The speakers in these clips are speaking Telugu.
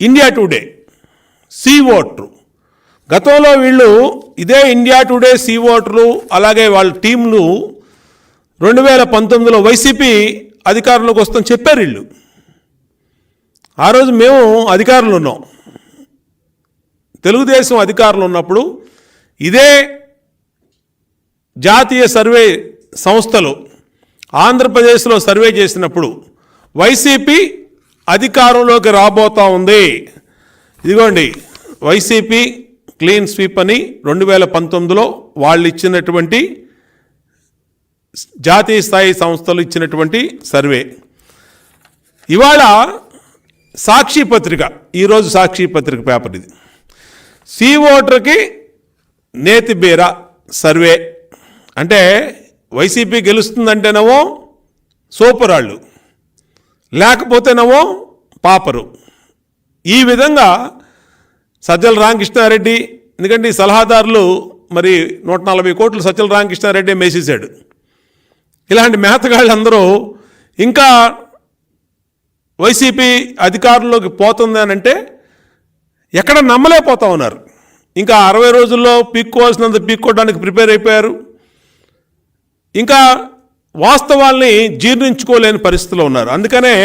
India Today C voter. గతంలో వీళ్ళు ఇదే ఇండియా టుడే సి ఓటరు అలాగే వాళ్ళ టీంలు 2019లో వైసీపీ అధికారంలోకి వస్తామని చెప్పారు వీళ్ళు. ఆ రోజు మేము అధికారంలో ఉన్నాం. తెలుగుదేశం అధికారంలో ఉన్నప్పుడు ఇదే జాతీయ సర్వే సంస్థలు ఆంధ్రప్రదేశ్లో సర్వే చేసినప్పుడు వైసీపీ అధికారంలోకి రాబోతా ఉంది. ఇదిగోండి వైసీపీ క్లీన్ స్వీప్ అని 2019లో వాళ్ళు ఇచ్చినటువంటి జాతీయ స్థాయి సంస్థలు ఇచ్చినటువంటి సర్వే. ఇవాళ సాక్షి పత్రిక, ఈరోజు సాక్షి పత్రిక పేపర్ ఇది, సి ఓటర్కి నేతి బీర సర్వే. అంటే వైసీపీ గెలుస్తుందంటేనేమో సూపరాళ్ళు, లేకపోతేనేమో పాపరు. ఈ విధంగా సజ్జల రామకృష్ణారెడ్డి, ఎందుకంటే ఈ సలహాదారులు మరి 140 కోట్లు సజ్జల రామకృష్ణారెడ్డి మేసేశాడు. ఇలాంటి మేతగాళ్ళందరూ ఇంకా వైసీపీ అధికారంలోకి పోతుంది అని అంటే ఎక్కడ నమ్మలేకపోతా ఉన్నారు. ఇంకా 60 రోజుల్లో పీక్కోవాల్సినంత పీక్కోవడానికి ప్రిపేర్ అయిపోయారు. ఇంకా వాస్తవాల్ని జీర్ణించుకోలేని పరిస్థితిలో ఉన్నారు. అందుకనే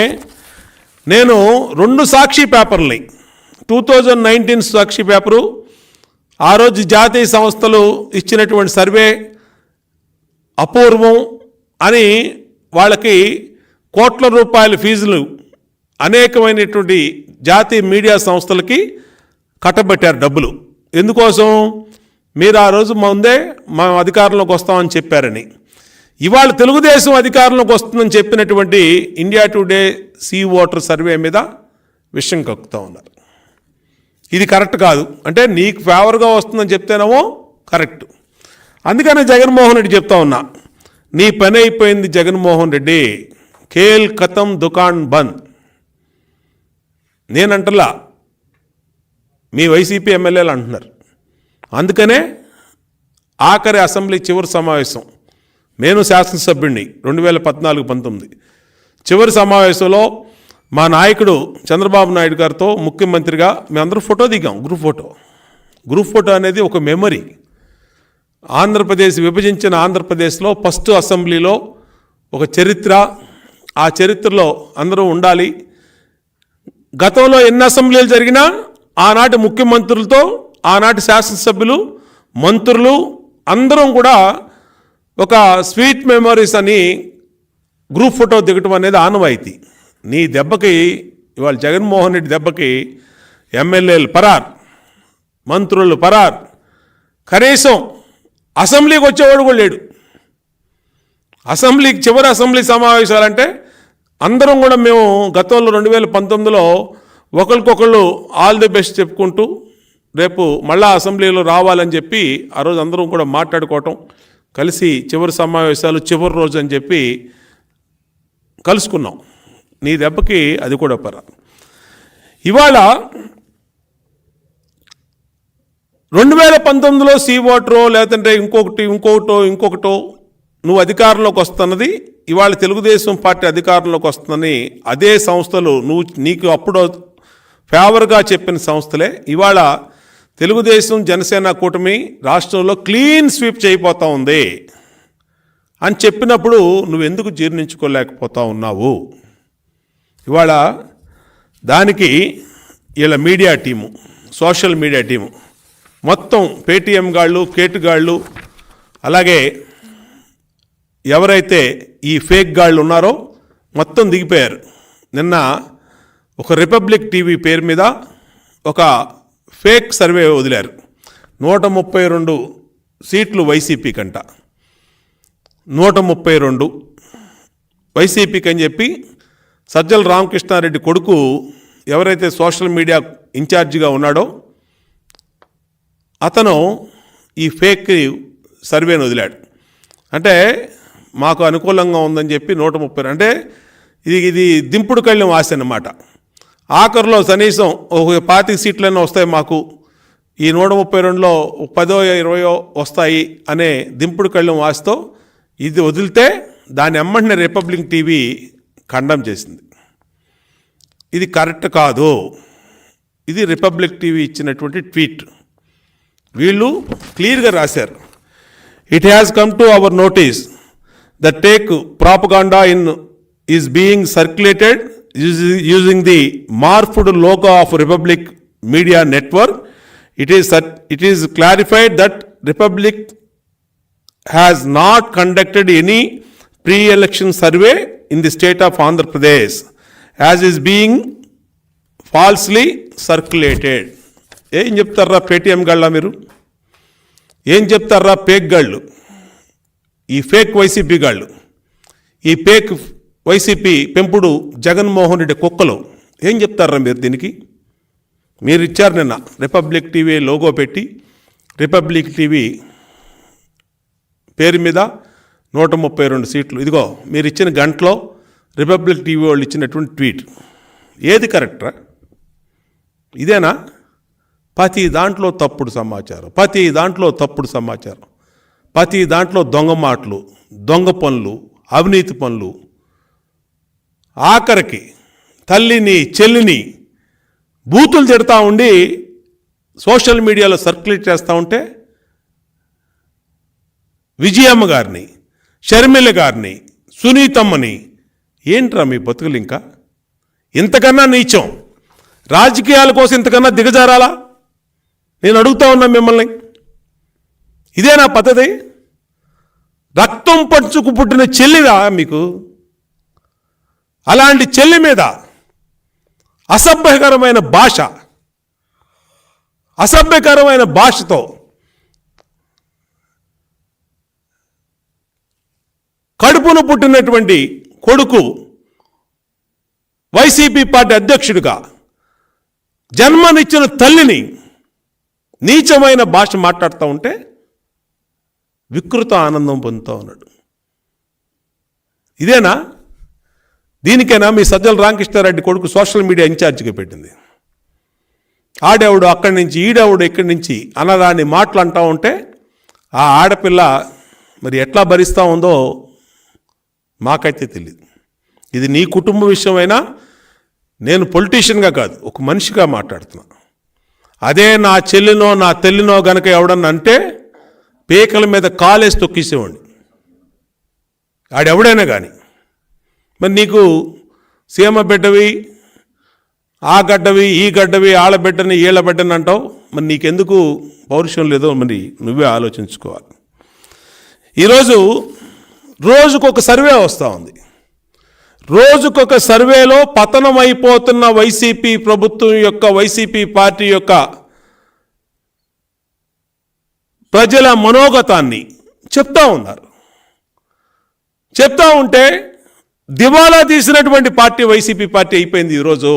నేను 2 సాక్షి పేపర్ని 2019 సాక్షి పేపరు, ఆ రోజు జాతీయ సంస్థలు ఇచ్చినటువంటి సర్వే అపూర్వం అని వాళ్ళకి కోట్ల రూపాయల ఫీజులు అనేకమైనటువంటి జాతీయ మీడియా సంస్థలకి కట్టబెట్టారు డబ్బులు. ఎందుకోసం? మీరు ఆ రోజు ముందే మా అధికారంలోకి వస్తామని చెప్పారని. ఇవాళ తెలుగుదేశం అధికారంలోకి వస్తుందని చెప్పినటువంటి India Today C voter survey మీద విషయం కక్కుతూ ఉన్నారు. ఇది కరెక్ట్ కాదు. అంటే నీకు ఫేవర్గా వస్తుందని చెప్తేనేమో కరెక్ట్. అందుకనే జగన్మోహన్ రెడ్డి చెప్తా ఉన్నా, నీ పని అయిపోయింది జగన్మోహన్ రెడ్డి, ఖేల్ ఖతం దుకాన్ బంద్. నేనంటలా, మీ వైసీపీ ఎమ్మెల్యేలు అంటున్నారు. అందుకనే ఆఖరి అసెంబ్లీ చివరి సమావేశం, నేను శాసనసభ్యుడిని 2014-19 చివరి సమావేశంలో మా నాయకుడు చంద్రబాబు నాయుడు గారితో ముఖ్యమంత్రిగా మేమందరూ ఫోటో దిగాం. గ్రూప్ ఫోటో అనేది ఒక మెమరీ. ఆంధ్రప్రదేశ్ విభజించిన ఆంధ్రప్రదేశ్లో ఫస్ట్ అసెంబ్లీలో ఒక చరిత్ర, ఆ చరిత్రలో అందరూ ఉండాలి. గతంలో ఎన్ని అసెంబ్లీలు జరిగినా ఆనాటి ముఖ్యమంత్రులతో ఆనాటి శాసనసభ్యులు మంత్రులు అందరం కూడా ఒక స్వీట్ మెమరీస్ అని గ్రూప్ ఫోటో దిగటం అనేది ఆనవాయితీ. నీ దెబ్బకి, ఇవాళ జగన్మోహన్ రెడ్డి దెబ్బకి ఎమ్మెల్యేలు పరార్, మంత్రులు పరార్, కనీసం అసెంబ్లీకి వచ్చేవాడు కూడా లేడు. అసెంబ్లీకి చివరి అసెంబ్లీ సమావేశాలంటే అందరం కూడా మేము గతంలో 2019లో ఒకరికొకళ్ళు ఆల్ ది బెస్ట్ చెప్పుకుంటూ రేపు మళ్ళా అసెంబ్లీలో రావాలని చెప్పి ఆ రోజు అందరం కూడా మాట్లాడుకోవటం, కలిసి చివరి సమావేశాలు చివరి రోజు అని చెప్పి కలుసుకున్నాం. నీ దెబ్బకి అది కూడా పరా. ఇవాళ 2019లో సి ఓటరో లేదంటే ఇంకొకటో నువ్వు అధికారంలోకి వస్తున్నది, ఇవాళ తెలుగుదేశం పార్టీ అధికారంలోకి వస్తుందని అదే సంస్థలు నీకు అప్పుడు ఫేవర్గా చెప్పిన సంస్థలే ఇవాళ తెలుగుదేశం జనసేన కూటమి రాష్ట్రంలో క్లీన్ స్వీప్ చేయబోతా ఉంది అని చెప్పినప్పుడు నువ్వెందుకు జీర్ణించుకోలేకపోతా ఉన్నావు? ఇవాళ దానికి వీళ్ళ media team, social media team మొత్తం పేటీఎం గాళ్ళు, కేటుగాళ్ళు, అలాగే ఎవరైతే ఈ ఫేక్ గాళ్ళు ఉన్నారో మొత్తం దిగిపోయారు. నిన్న ఒక రిపబ్లిక్ టీవీ పేరు మీద ఒక ఫేక్ సర్వే వదిలారు. 132 సీట్లు వైసీపీ కంట, 132 వైసీపీకి అని చెప్పి సజ్జల రామకృష్ణారెడ్డి కొడుకు ఎవరైతే సోషల్ మీడియా ఇన్ఛార్జిగా ఉన్నాడో అతను ఈ ఫేక్ సర్వేను వదిలాడు. అంటే మాకు అనుకూలంగా ఉందని చెప్పి 130, అంటే ఇది దింపుడు కళ్ళెం ఆశ అన్నమాట. ఆఖరిలో కనీసం ఒక 25 సీట్లైనా వస్తాయి మాకు, ఈ 132లో 10-20 వస్తాయి అనే దింపుడు కళ్ళెం ఆశతో ఇది వదిలితే దాని ఎమ్మంటే రిపబ్లిక్ టీవీ ఖండం చేసింది. ఇది కరెక్ట్ కాదు. ఇది రిపబ్లిక్ టీవీ ఇచ్చినటువంటి ట్వీట్. వీళ్ళు క్లియర్గా రాశారు, it has come to our notice the take propaganda is being circulated using the morphed logo of Republic Media Network. It is clarified that Republic has not conducted any pre-election survey in the state of Andhra Pradesh, as is being falsely circulated. ఏం చెప్తారా పేటీఎం గళ్ళ మీరు? ఏం చెప్తారా పేక్ గళ్ళు? ఈ ఫేక్ వైసీపీ గళ్ళు, ఈ ఫేక్ వైసీపీ పెంపుడు జగన్మోహన్ రెడ్డి కుక్కలు ఏం చెప్తారా మీరు దీనికి? మీరు ఇచ్చారు నిన్న రిపబ్లిక్ టీవీ లోగో పెట్టి, రిపబ్లిక్ టీవీ పేరు మీద 132 సీట్లు. ఇదిగో మీరు ఇచ్చిన గంటలో రిపబ్లిక్ టీవీ వాళ్ళు ఇచ్చినటువంటి ట్వీట్. ఏది కరెక్టరా? ఇదేనా? ప్రతి దాంట్లో తప్పుడు సమాచారం, ప్రతి దాంట్లో తప్పుడు సమాచారం, ప్రతి దాంట్లో దొంగ మాటలు, దొంగ పనులు, అవినీతి పనులు. ఆఖరికి తల్లిని చెల్లిని బూతులు తిడతా ఉండి సోషల్ మీడియాలో సర్క్యులేట్ చేస్తూ ఉంటే విజయమ్మ గారిని, షర్మిల గారిని, సునీతమ్మని, ఏంట్రా మీ బతుకులు? ఇంకా ఇంతకన్నా నీచం రాజకీయాల కోసం ఇంతకన్నా దిగజారాలా? నేను అడుగుతా ఉన్నా మిమ్మల్ని, ఇదేనా పద్ధతి? రక్తం పంచుకు పుట్టిన చెల్లిరా మీకు? అలాంటి చెల్లి మీద అసభ్యకరమైన భాషతో కడుపును పుట్టినటువంటి కొడుకు వైసీపీ పార్టీ అధ్యక్షుడిగా జన్మనిచ్చిన తల్లిని నీచమైన భాష మాట్లాడుతూ ఉంటే వికృత ఆనందం పొందుతూ ఉన్నాడు. ఇదేనా? దీనికైనా మీ సజ్జల రామకృష్ణారెడ్డి కొడుకు సోషల్ మీడియా ఇన్ఛార్జిగా పెట్టింది. ఆడేవుడు అక్కడి నుంచి, ఈడేవుడు ఇక్కడి నుంచి అనరాని మాటలు అంటూ ఉంటే ఆ ఆడపిల్ల మరి ఎట్లా భరిస్తూ ఉందో మాకైతే తెలియదు. ఇది నీ కుటుంబ విషయమైనా నేను పొలిటీషియన్గా కాదు, ఒక మనిషిగా మాట్లాడుతున్నా. అదే నా చెల్లినో నా తల్లినో గనక ఎవడన్నా అంటే పేకల మీద కాలేసి తొక్కేసేవాడిని, ఆడెవడైనా కానీ. మరి నీకు సీమ బిడ్డవి, ఆ గడ్డవి, ఈ గడ్డవి, ఆళ్ళ బిడ్డని, ఈళ్ళ బిడ్డని అంటావు. మరి నీకెందుకు పౌరుషం లేదో మరి నువ్వే ఆలోచించుకోవాలి. ఈరోజు రోజుకొక సర్వే వస్తూ ఉంది. రోజుకొక సర్వేలో పతనమైపోతున్న వైసీపీ ప్రభుత్వం యొక్క, వైసీపీ పార్టీ యొక్క ప్రజల మనోగతాన్ని చెప్తా ఉన్నారు. చెప్తా ఉంటే దివాలా తీసినటువంటి పార్టీ వైసీపీ పార్టీ అయిపోయింది. ఈరోజు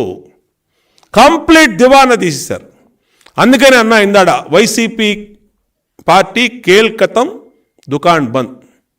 కంప్లీట్ దివాలా తీసేశారు. అందుకని అన్నా ఇందాడ వైసీపీ పార్టీ కేల్ కతం దుకాన్ బంద్.